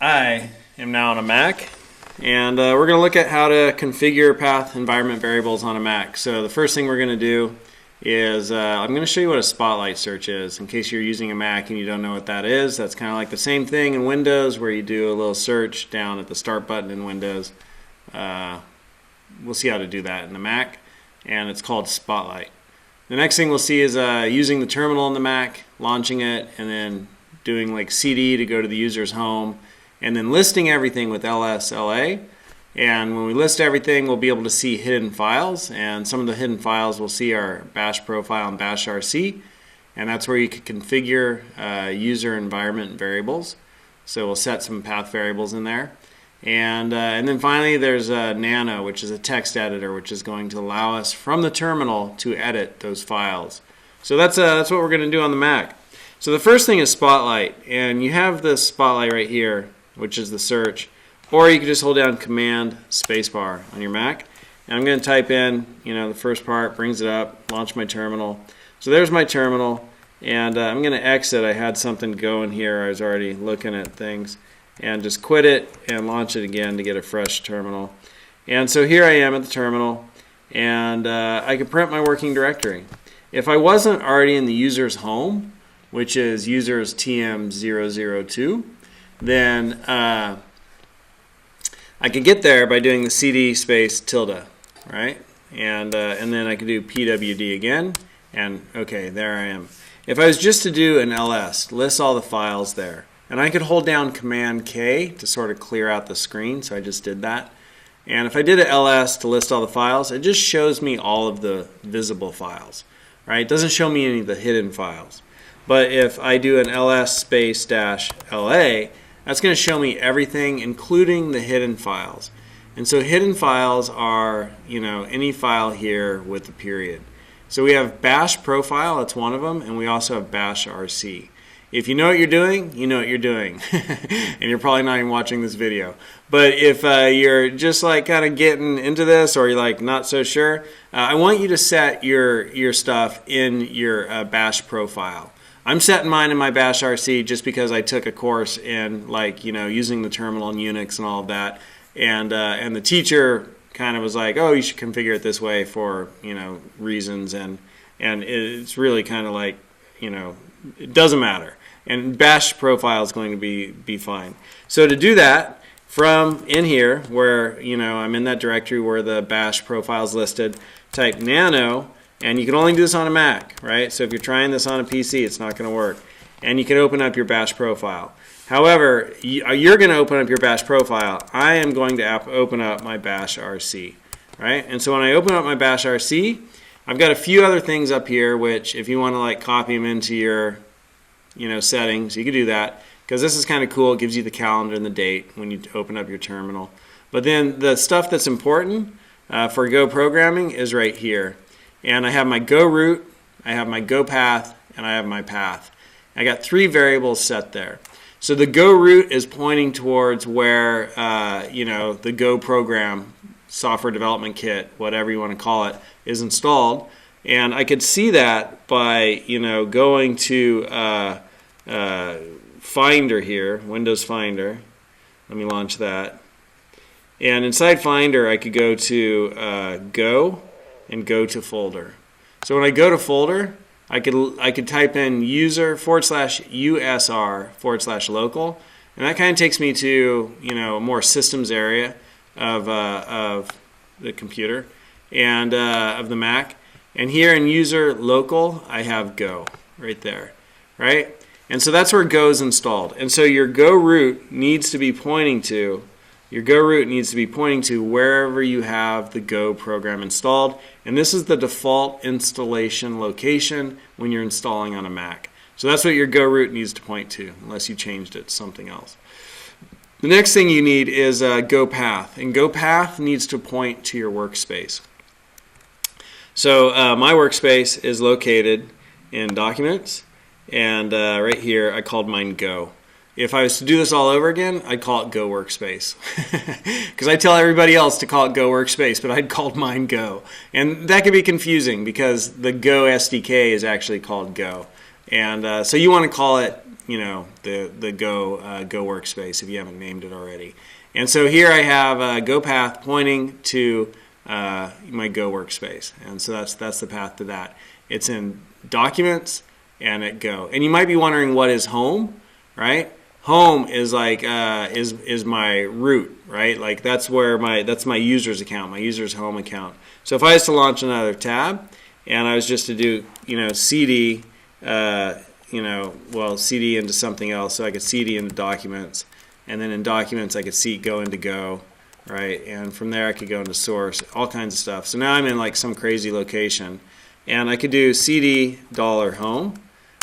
I am now on a Mac, and we're going to look at how to configure path environment variables on a Mac. So the first thing we're going to do is I'm going to show you what a spotlight search is in case you're using a Mac and you don't know what that is. That's kind of like the same thing in Windows where you do a little search down at the start button in Windows. We'll see how to do that in the Mac, and it's called Spotlight. The next thing we'll see is using the terminal in the Mac, launching it, and then doing like CD to go to the user's home, and then listing everything with LSLA. And when we list everything, we'll be able to see hidden files, and some of the hidden files we'll see are bash profile and bash RC, and that's where you can configure user environment variables. So we'll set some path variables in there. And then finally there's Nano, which is a text editor, which is going to allow us from the terminal to edit those files. So that's what we're going to do on the Mac. So the first thing is Spotlight, and you have this Spotlight right here, which is the search, or you can just hold down Command Spacebar on your Mac. And I'm going to type in, the first part, brings it up, launch my terminal. So there's my terminal, and I'm going to exit. I had something going here. I was already looking at things, and just quit it and launch it again to get a fresh terminal. And so here I am at the terminal, and I can print my working directory. If I wasn't already in the user's home, which is users TM002, then I could get there by doing the CD space tilde, right? And then I could do PWD again, and okay, there I am. If I was just to do an ls, list all the files there, and I could hold down Command K to sort of clear out the screen, so I just did that. And if I did an ls to list all the files, it just shows me all of the visible files, right? It doesn't show me any of the hidden files. But if I do an ls space dash LA, that's going to show me everything, including the hidden files. And so hidden files are, any file here with the period. So we have bash profile, that's one of them, and we also have bash RC. If you know what you're doing, you know what you're doing. And you're probably not even watching this video. But if you're just like kind of getting into this, or you're like not so sure, I want you to set your stuff in your bash profile. I'm setting mine in my bash RC just because I took a course in using the terminal in Unix and all of that, and the teacher kind of was like, oh, you should configure it this way for reasons, and it's really kind of like it doesn't matter, and bash profile is going to be fine. So to do that, from in here where I'm in that directory where the bash profile is listed, type nano. And you can only do this on a Mac, right? So if you're trying this on a PC, it's not going to work. And you can open up your bash profile. However, you're going to open up your bash profile. I am going to open up my bash RC, right? And so when I open up my bash RC, I've got a few other things up here, which if you want to copy them into your settings, you can do that, because this is kind of cool. It gives you the calendar and the date when you open up your terminal. But then the stuff that's important for Go programming is right here. And I have my Go root, I have my Go path, and I have my path. I got 3 variables set there. So the Go root is pointing towards where the Go program, software development kit, whatever you want to call it, is installed. And I could see that by going to Finder here, Windows Finder. Let me launch that. And inside Finder, I could go to Go and go to folder. So when I go to folder, I could type in user /usr/local, and that kind of takes me to a more systems area of the computer and of the Mac. And here in user local, I have Go right there, right? And so that's where Go is installed. And so your Go root needs to be pointing to wherever you have the Go program installed. And this is the default installation location when you're installing on a Mac. So that's what your Go root needs to point to, unless you changed it to something else. The next thing you need is Go path. And Go path needs to point to your workspace. So my workspace is located in Documents. And right here, I called mine Go. If I was to do this all over again, I'd call it Go Workspace. Because I tell everybody else to call it Go Workspace, but I'd called mine Go. And that can be confusing because the Go SDK is actually called Go. And so you want to call it, the Go workspace if you haven't named it already. And so here I have a Go path pointing to my Go workspace, and so that's the path to that. It's in Documents and at Go. And you might be wondering, what is home, right? Home is like is my root, right? Like that's my user's account, my user's home account. So if I was to launch another tab, and I was just to do CD, CD into something else, so I could CD into Documents, and then in Documents I could go into Go, right? And from there I could go into Source, all kinds of stuff. So now I'm in like some crazy location, and I could do CD $home,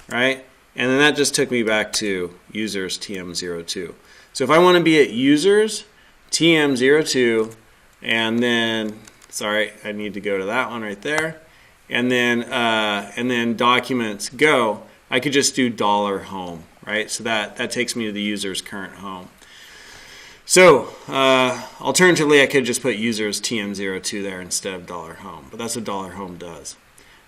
right? And then that just took me back to users TM02. So if I want to be at users TM02, and then, sorry, I need to go to that one right there, and then Documents Go, I could just do $home, right? So that takes me to the user's current home. So alternatively, I could just put users TM02 there instead of $home, but that's what $home does.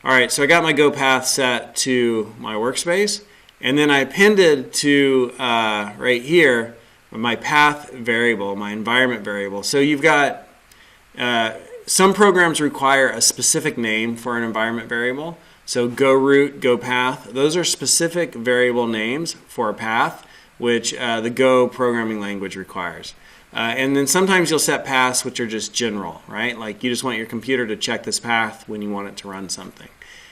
All right, so I got my Go path set to my workspace, and then I appended to right here my path variable, my environment variable. So you've got some programs require a specific name for an environment variable. So Go root, Go path, those are specific variable names for a path, which the Go programming language requires. And then sometimes you'll set paths which are just general, right? Like you just want your computer to check this path when you want it to run something.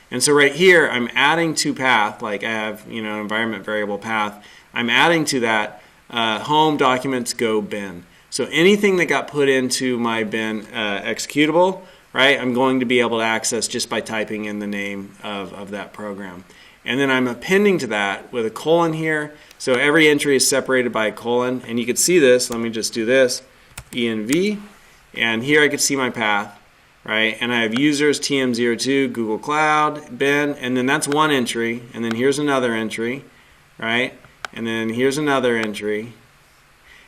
And so right here, I'm adding to path, like I have an environment variable path. I'm adding to that home Documents Go bin. So anything that got put into my bin executable, right, I'm going to be able to access just by typing in the name of that program. And then I'm appending to that with a colon here. So every entry is separated by a colon. And you can see this. Let me just do this. env. And here I can see my path, right? And I have users TM02, Google Cloud, bin. And then that's one entry. And then here's another entry, right? And then here's another entry.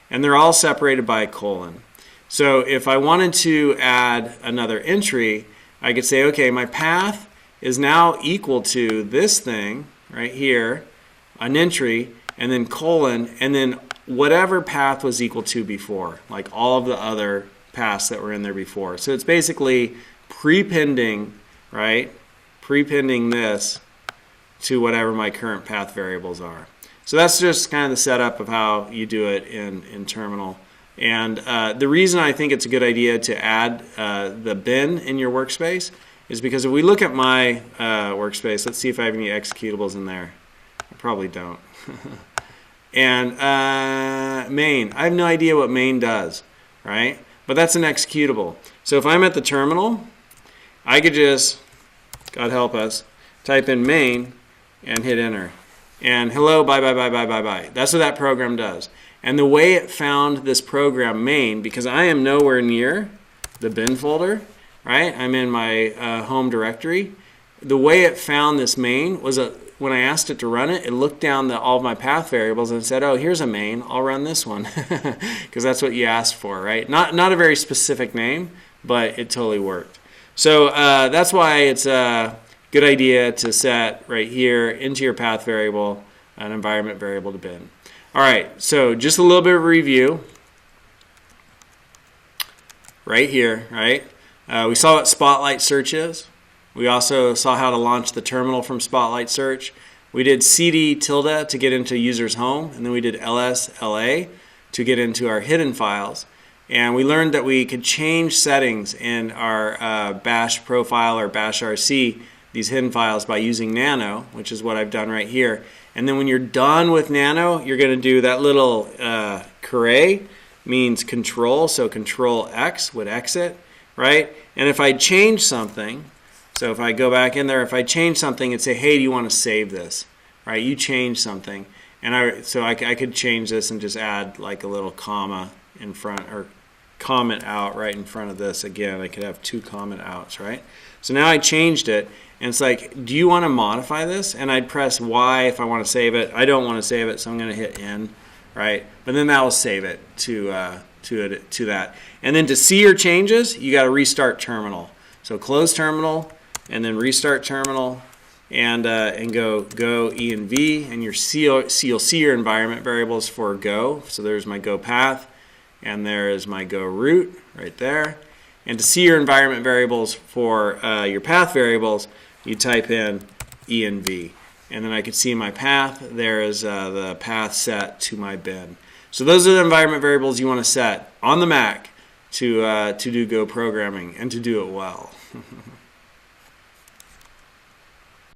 And they're all separated by a colon. So if I wanted to add another entry, I could say, okay, my path is now equal to this thing right here, an entry, and then colon, and then whatever path was equal to before, like all of the other paths that were in there before. So it's basically prepending, right? Prepending this to whatever my current path variables are. So that's just kind of the setup of how you do it in Terminal. And the reason I think it's a good idea to add the bin in your workspace is because if we look at my workspace, let's see if I have any executables in there. I probably don't. And main, I have no idea what main does, right? But that's an executable. So if I'm at the terminal, I could just, God help us, type in main and hit enter. And hello, bye, bye, bye, bye, bye, bye. That's what that program does. And the way it found this program main, because I am nowhere near the bin folder, right? I'm in my home directory. The way it found this main was when I asked it to run it, it looked down all of my path variables and said, oh, here's a main, I'll run this one. Because that's what you asked for, right? Not a very specific name, but it totally worked. So that's why it's a good idea to set right here into your path variable an environment variable to bin. All right, so just a little bit of review. Right here, right? We saw what Spotlight Search is. We also saw how to launch the terminal from Spotlight Search. We did CD tilde to get into user's home, and then we did LSLA to get into our hidden files. And we learned that we could change settings in our bash profile or bash RC, these hidden files, by using nano, which is what I've done right here. And then when you're done with nano, you're going to do that little caret, means control, so control X would exit, right? And if I change something, so if I go back in there, if I change something and say, hey, do you want to save this, right? You change something. And I could change this and just add like a little comma in front, or comment out right in front of this. Again, I could have two comment outs, right? So now I changed it, and it's like, do you want to modify this? And I'd press Y if I want to save it. I don't want to save it, so I'm going to hit N, right? But then that will save it to that. And then to see your changes, you got to restart terminal. So close terminal, and then restart terminal, and go E and V, and you'll see your environment variables for go. So there's my go path, and there is my go route right there. And to see your environment variables for your path variables, you type in E and V. And then I can see my path. There is the path set to my bin. So those are the environment variables you want to set on the Mac to do Go programming and to do it well.